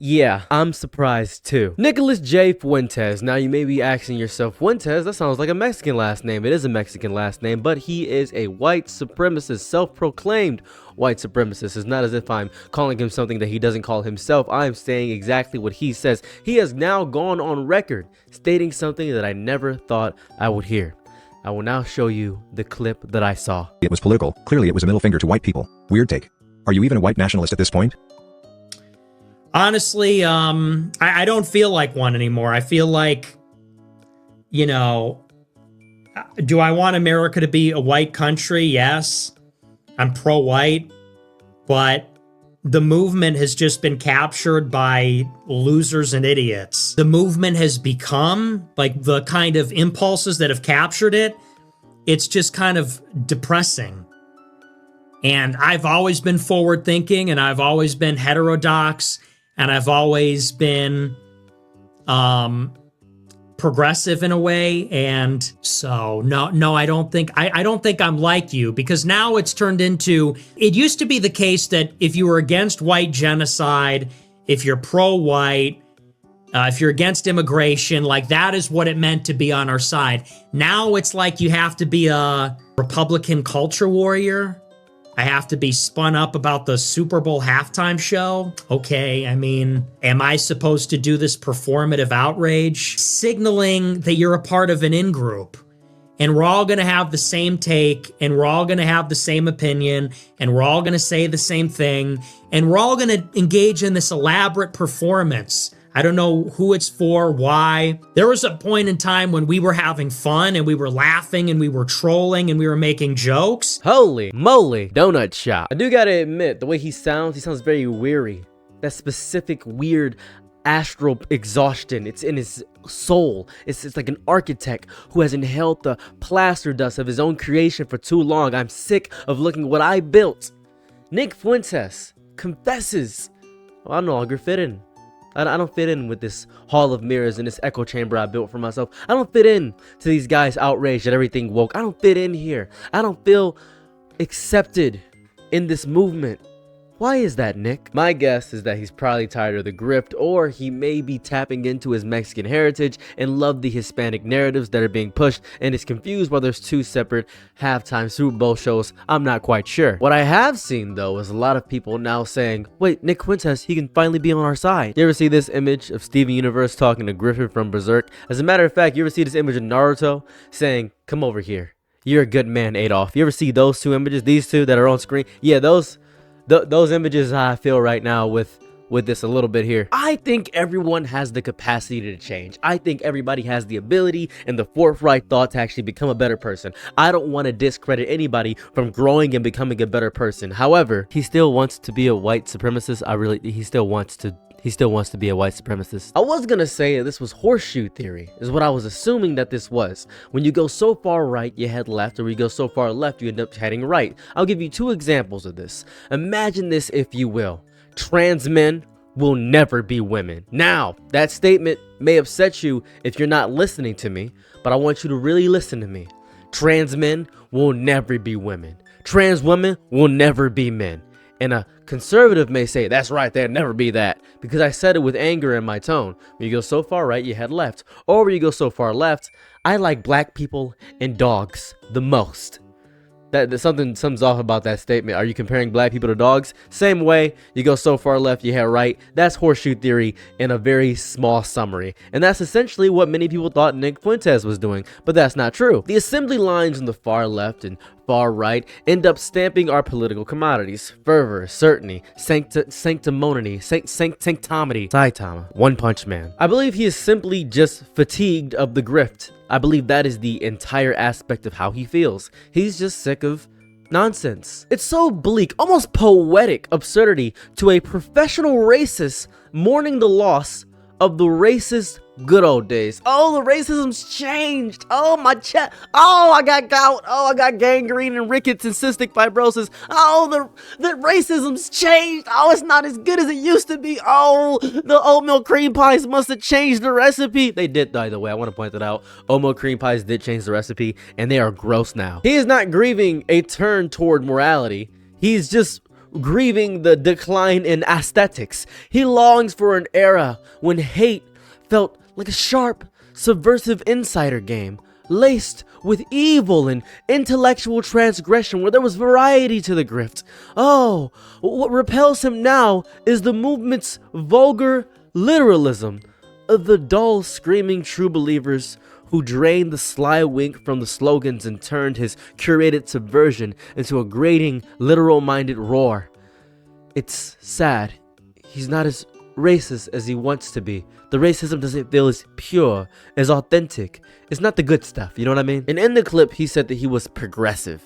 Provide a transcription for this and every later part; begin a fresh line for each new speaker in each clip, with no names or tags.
Yeah, I'm surprised too. Nicholas J. Fuentes. Now you may be asking yourself, Fuentes, that sounds like a Mexican last name. It is a Mexican last name, but he is a white supremacist, self-proclaimed white supremacist. It's not as if I'm calling him something that he doesn't call himself. I'm saying exactly what he says. He has now gone on record stating something that I never thought I would hear. I will now show you the clip that I saw.
It was political. Clearly it was a middle finger to white people. Weird take. Are you even a white nationalist at this point?
Honestly, I don't feel like one anymore. I feel like, you know, do I want America to be a white country? Yes. I'm pro-white, but the movement has just been captured by losers and idiots. The movement has become, like, the kind of impulses that have captured it, it's just kind of depressing. And I've always been forward thinking, and I've always been heterodox, and I've always been progressive in a way. And so no, I don't think I'm like you, because now it's turned into, it used to be the case that if you were against white genocide, if you're pro-white, if you're against immigration, like that is what it meant to be on our side. Now it's like you have to be a Republican culture warrior. I have to be spun up about the Super Bowl halftime show. Okay, I mean, am I supposed to do this performative outrage? Signaling that you're a part of an in-group. And we're all gonna have the same take, and we're all gonna have the same opinion, and we're all gonna say the same thing, and we're all gonna engage in this elaborate performance. I don't know who it's for, why. There was a point in time when we were having fun and we were laughing and we were trolling and we were making jokes.
Holy moly, donut shop. I do gotta admit, the way he sounds very weary. That specific weird astral exhaustion, it's in his soul. It's like an architect who has inhaled the plaster dust of his own creation for too long. I'm sick of looking at what I built. Nick Fuentes confesses, well, I no longer fit in. I don't fit in with this hall of mirrors and this echo chamber I built for myself. I don't fit in to these guys outraged at everything woke. I don't fit in here. I don't feel accepted in this movement. Why is that, Nick? My guess is that he's probably tired of the grift, or he may be tapping into his Mexican heritage and love the Hispanic narratives that are being pushed and is confused why there's two separate halftime Super Bowl shows. I'm not quite sure. What I have seen, though, is a lot of people now saying, wait, Nick Fuentes, he can finally be on our side. You ever see this image of Steven Universe talking to Griffin from Berserk? As a matter of fact, you ever see this image of Naruto saying, come over here. You're a good man, Adolf. You ever see those two images, these two that are on screen? Yeah, those images I feel right now with this a little bit here. I think everyone has the capacity to change. I think everybody has the ability and the forthright thought to actually become a better person. I don't want to discredit anybody from growing and becoming a better person. However, he still wants to be a white supremacist. He still wants to be a white supremacist. I was gonna say this was horseshoe theory, is what I was assuming that this was. When you go so far right, you head left, or when you go so far left, you end up heading right. I'll give you two examples of this. Imagine this, if you will. Trans men will never be women. Now, that statement may upset you if you're not listening to me, but I want you to really listen to me. Trans men will never be women. Trans women will never be men. And a conservative may say, that's right, there'll never be that, because I said it with anger in my tone. When you go so far right, you head left. Or when you go so far left, I like black people and dogs the most. Something's off about that statement. Are you comparing black people to dogs? Same way, you go so far left, you head right. That's horseshoe theory in a very small summary. And that's essentially what many people thought Nick Fuentes was doing, but that's not true. The assembly lines on the far left and far right end up stamping our political commodities. Fervor, certainty, sanctimony, sanctomony, Saitama, One Punch Man. I believe he is simply just fatigued of the grift. I believe that is the entire aspect of how he feels. He's just sick of nonsense. It's so bleak, almost poetic absurdity to a professional racist mourning the loss of the racist good old days. Oh, the racism's changed. Oh, my chest. Oh, I got gout. Oh, I got gangrene and rickets and cystic fibrosis. Oh, the racism's changed. Oh, it's not as good as it used to be. Oh, the oatmeal cream pies must have changed the recipe. They did, by the way. I want to point that out. Oatmeal cream pies did change the recipe, and they are gross now. He is not grieving a turn toward morality. He's just grieving the decline in aesthetics. He longs for an era when hate felt like a sharp, subversive insider game, laced with evil and intellectual transgression, where there was variety to the grift. Oh, what repels him now is the movement's vulgar literalism, of the dull, screaming true believers who drained the sly wink from the slogans and turned his curated subversion into a grating, literal-minded roar. It's sad. He's not as racist as he wants to be. The racism doesn't feel as pure, as authentic. It's not the good stuff, you know what I mean? And in the clip, he said that he was progressive.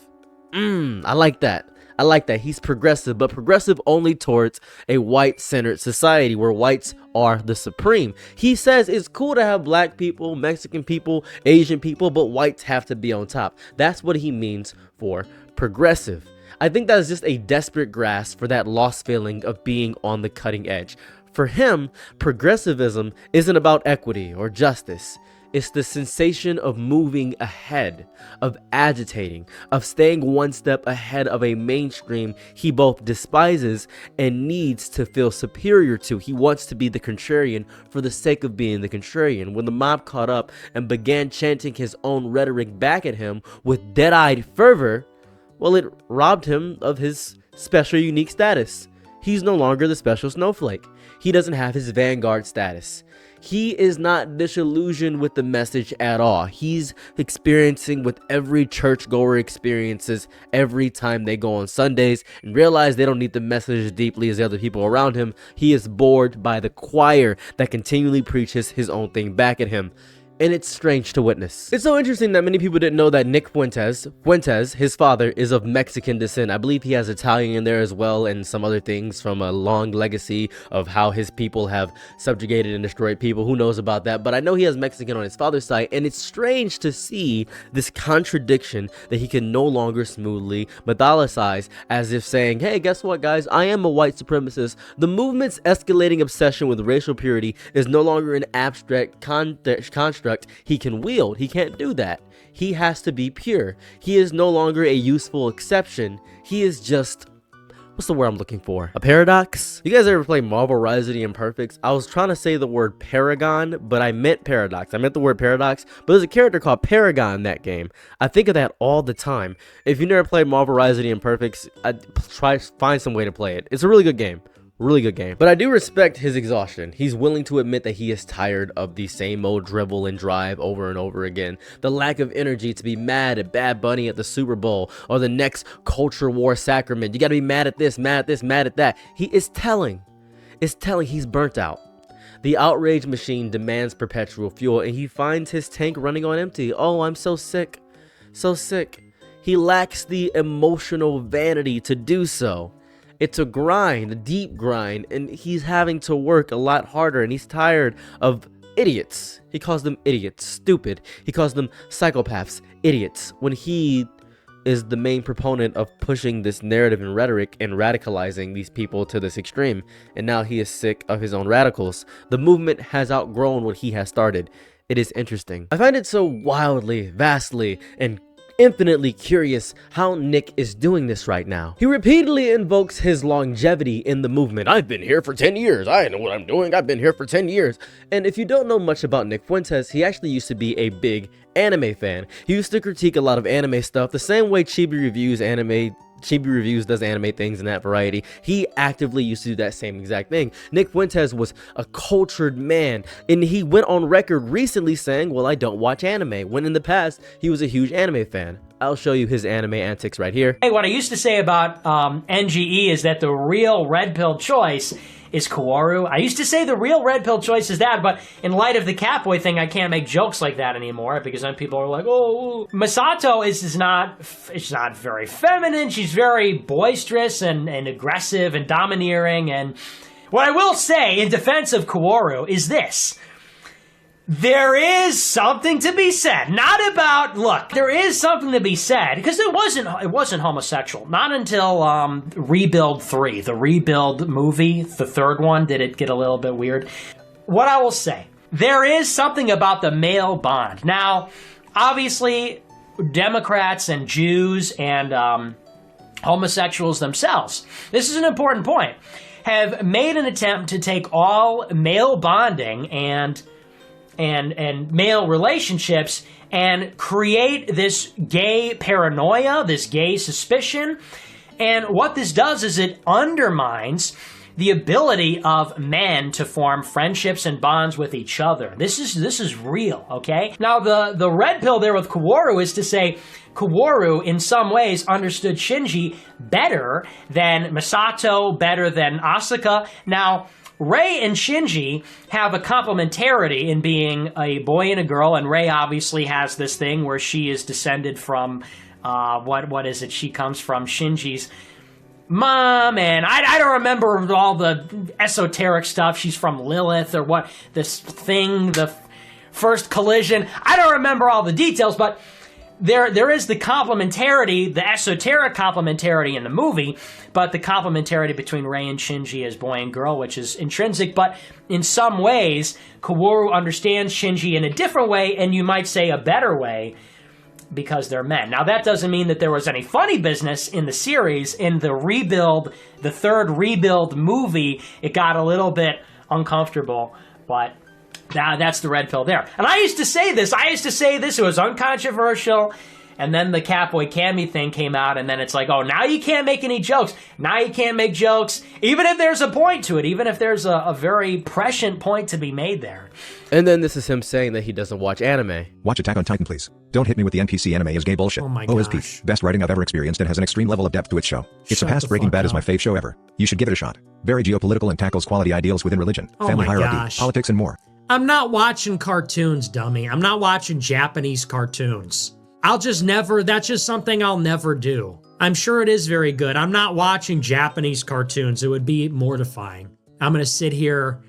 I like that. I like that. He's progressive, but progressive only towards a white-centered society where whites are the supreme. He says it's cool to have black people, Mexican people, Asian people, but whites have to be on top. That's what he means for progressive. I think that is just a desperate grasp for that lost feeling of being on the cutting edge. For him, progressivism isn't about equity or justice. It's the sensation of moving ahead, of agitating, of staying one step ahead of a mainstream he both despises and needs to feel superior to. He wants to be the contrarian for the sake of being the contrarian. When the mob caught up and began chanting his own rhetoric back at him with dead-eyed fervor, well, it robbed him of his special, unique status. He's no longer the special snowflake. He doesn't have his vanguard status. He is not disillusioned with the message at all. He's experiencing what every churchgoer experiences every time they go on Sundays and realize they don't need the message as deeply as the other people around him. He is bored by the choir that continually preaches his own thing back at him. And it's strange to witness. It's so interesting that many people didn't know that Nick Fuentes, his father, is of Mexican descent. I believe he has Italian in there as well, and some other things from a long legacy of how his people have subjugated and destroyed people. Who knows about that? But I know he has Mexican on his father's side, and it's strange to see this contradiction that he can no longer smoothly mythologize, as if saying, hey, guess what, guys? I am a white supremacist. The movement's escalating obsession with racial purity is no longer an abstract construct he can wield. He can't do that. He has to be pure. He is no longer a useful exception. He is just, what's the word I'm looking for? A paradox? You guys ever play Marvel Rise of the Imperfects? I was trying to say the word paragon, but I meant paradox. I meant the word paradox, but there's a character called Paragon in that game. I think of that all the time. If you never played Marvel Rise of the Imperfects, try find some way to play it. It's a really good game. Really good game. But I do respect his exhaustion. He's willing to admit that he is tired of the same old dribble and drive over and over again. The lack of energy to be mad at Bad Bunny at the Super Bowl or the next culture war sacrament. You gotta be mad at this, mad at this, mad at that. He is telling. It's telling he's burnt out. The outrage machine demands perpetual fuel, and he finds his tank running on empty. Oh, I'm so sick. So sick. He lacks the emotional vanity to do so. It's a grind, a deep grind, and he's having to work a lot harder, and he's tired of idiots. He calls them idiots, stupid. He calls them psychopaths, idiots, when he is the main proponent of pushing this narrative and rhetoric and radicalizing these people to this extreme. And now he is sick of his own radicals. The movement has outgrown what he has started. It is interesting. I find it so wildly, vastly, and infinitely curious how Nick is doing this right now. He repeatedly invokes his longevity in the movement. I've been here for 10 years. I know what I'm doing. I've been here for 10 years. And if you don't know much about Nick Fuentes, he actually used to be a big anime fan. He used to critique a lot of anime stuff the same way Chibi Reviews does anime things in that variety. He actively used to do that same exact thing. Nick Fuentes was a cultured man, and he went on record recently saying, well, I don't watch anime, when in the past he was a huge anime fan. I'll show you his anime antics right here.
Hey, what I used to say about NGE is that the real red pill choice is Kaworu. I used to say the real red pill choice is that, but in light of the Catboy thing, I can't make jokes like that anymore because then people are like, oh, Masato is not very feminine. She's very boisterous and aggressive and domineering. And what I will say in defense of Kaworu is this. There is something to be said. Not about, look, there is something to be said, because it wasn't homosexual. Not until Rebuild 3, the Rebuild movie, the third one, did it get a little bit weird. What I will say, there is something about the male bond. Now, obviously, Democrats and Jews and homosexuals themselves, this is an important point, have made an attempt to take all male bonding and male relationships and create this gay paranoia, this gay suspicion. And what this does is it undermines the ability of men to form friendships and bonds with each other. This is real, okay? Now, the red pill there with Kaworu is to say Kaworu, in some ways, understood Shinji better than Misato, better than Asuka. Now, Rei and Shinji have a complementarity in being a boy and a girl, and Rei obviously has this thing where she is descended from, what is it? She comes from Shinji's mom, and I don't remember all the esoteric stuff. She's from Lilith or what, this thing, the first collision. I don't remember all the details, but there is the complementarity, the esoteric complementarity in the movie, but the complementarity between Rei and Shinji as boy and girl, which is intrinsic. But in some ways, Kaworu understands Shinji in a different way, and you might say a better way, because they're men. Now, that doesn't mean that there was any funny business in the series. In the rebuild, the third rebuild movie, it got a little bit uncomfortable, but that's the red pill there. And I used to say this, it was uncontroversial, and then the Catboy Cammy thing came out, and then it's like, oh, now you can't make any jokes. Now you can't make jokes, even if there's a point to it, even if there's a very prescient point to be made there.
And then this is him saying that he doesn't watch anime.
Watch Attack on Titan, please. Don't hit me with the NPC anime is gay bullshit.
Oh my
OSP.
gosh.
Best writing I've ever experienced and has an extreme level of depth to its show. It
Shut
surpassed
the
Breaking
fuck
Bad as my
up.
fave show ever. You should give it a shot. Very geopolitical and tackles quality ideals within religion,
Oh
family
my
hierarchy,
gosh.
politics, and more.
I'm not watching cartoons, dummy. I'm not watching Japanese cartoons. That's just something I'll never do. I'm sure it is very good. I'm not watching Japanese cartoons. It would be mortifying. I'm going to sit here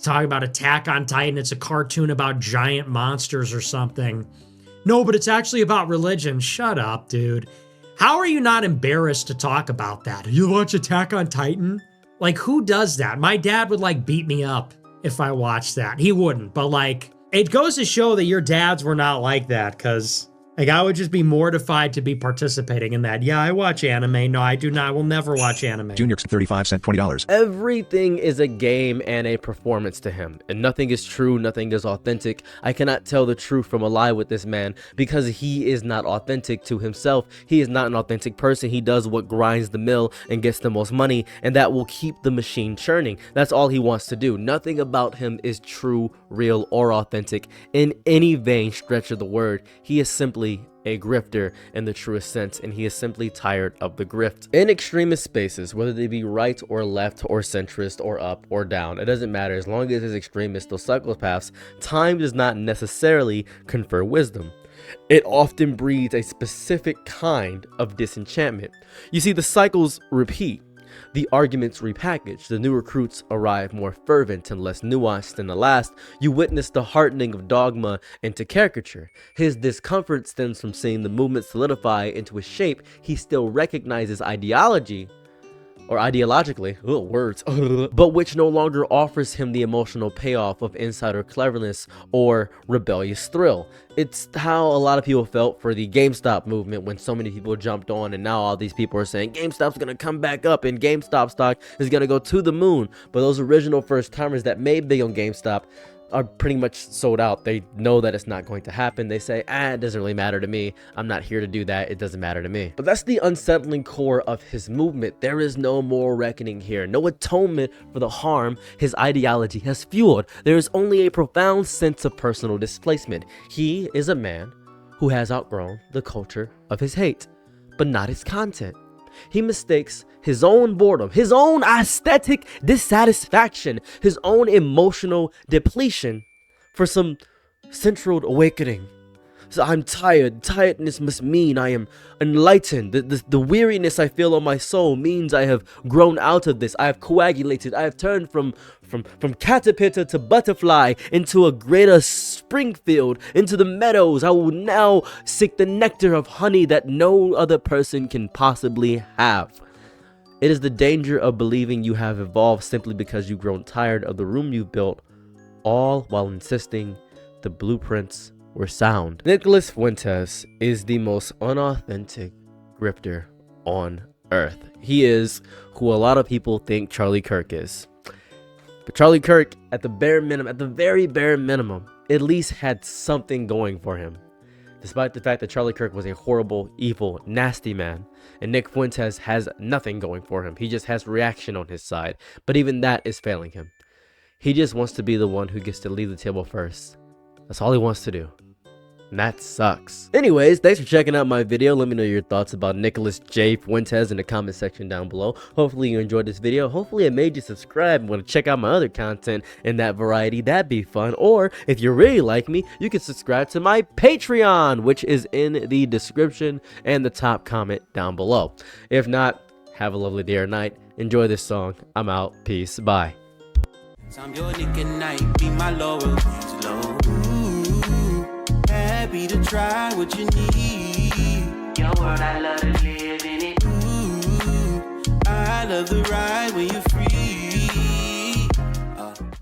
talking about Attack on Titan. It's a cartoon about giant monsters or something. No, but it's actually about religion. Shut up, dude. How are you not embarrassed to talk about that? You watch Attack on Titan? Like, who does that? My dad would, beat me up if I watched that. He wouldn't, but, it goes to show that your dads were not like that, because... I would just be mortified to be participating in that. Yeah, I watch anime. No, I do not. I will never watch anime.
Junior 35 cent $20.
Everything is a game and a performance to him, and nothing is true, nothing is authentic. I cannot tell the truth from a lie with this man because he is not authentic to himself. He is not an authentic person. He does what grinds the mill and gets the most money, and that will keep the machine churning. That's all he wants to do. Nothing about him is true, real, or authentic in any vain stretch of the word. He is simply a grifter in the truest sense, and he is simply tired of the grift. In extremist spaces, whether they be right or left or centrist or up or down, it doesn't matter. As long as it's extremist or psychopaths, time does not necessarily confer wisdom. It often breeds a specific kind of disenchantment. You see, the cycles repeat. The arguments repackaged, the new recruits arrive more fervent and less nuanced than the last. You witness the hardening of dogma into caricature. His discomfort stems from seeing the movement solidify into a shape he still recognizes ideologically, but which no longer offers him the emotional payoff of insider cleverness or rebellious thrill. It's how a lot of people felt for the GameStop movement when so many people jumped on, and now all these people are saying GameStop's gonna come back up and GameStop stock is gonna go to the moon. But those original first timers that made big on GameStop are pretty much sold out. They know that it's not going to happen. They say, it doesn't really matter to me. I'm not here to do that. It doesn't matter to me. But that's the unsettling core of his movement. There is no moral reckoning here, no atonement for the harm his ideology has fueled. There is only a profound sense of personal displacement. He is a man who has outgrown the culture of his hate, but not its content. He mistakes his own boredom, his own aesthetic dissatisfaction, his own emotional depletion for some central awakening. So I'm tired. Tiredness must mean I am enlightened. The weariness I feel on my soul means I have grown out of this. I have coagulated. I have turned from caterpillar to butterfly into a greater Springfield, into the meadows. I will now seek the nectar of honey that no other person can possibly have. It is the danger of believing you have evolved simply because you've grown tired of the room you built, all while insisting the blueprints were sound. Nicholas Fuentes is the most unauthentic grifter on earth. He is who a lot of people think Charlie Kirk is. But Charlie Kirk, at the bare minimum, at the very bare minimum, at least had something going for him. Despite the fact that Charlie Kirk was a horrible, evil, nasty man, and Nick Fuentes has nothing going for him. He just has reaction on his side, but even that is failing him. He just wants to be the one who gets to leave the table first. That's all he wants to do. And that sucks. Anyways, thanks for checking out my video. Let me know your thoughts about Nicholas J. Fuentes in the comment section down below. Hopefully you enjoyed this video. Hopefully it made you subscribe and want to check out my other content in that variety. That'd be fun. Or if you really like me, you can subscribe to my Patreon, which is in the description and the top comment down below. If not, have a lovely day or night. Enjoy this song. I'm out. Peace. Bye.
I'm your Nick and night, be my loyalties low. Happy to try what you need. Your world, I love to live in it. I love the ride when you're free.